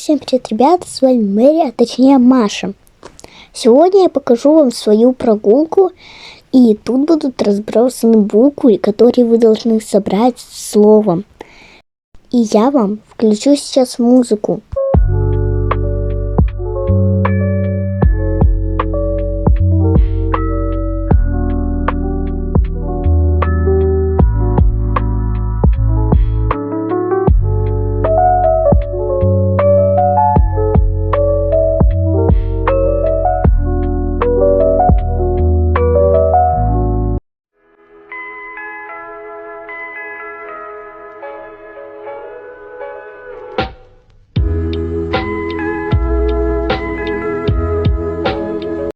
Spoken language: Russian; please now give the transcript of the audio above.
Всем привет, ребята, с вами Мэри, а точнее Маша. Сегодня я покажу вам свою прогулку, и тут будут разбросаны буквы, которые вы должны собрать словом. И я вам включу сейчас музыку.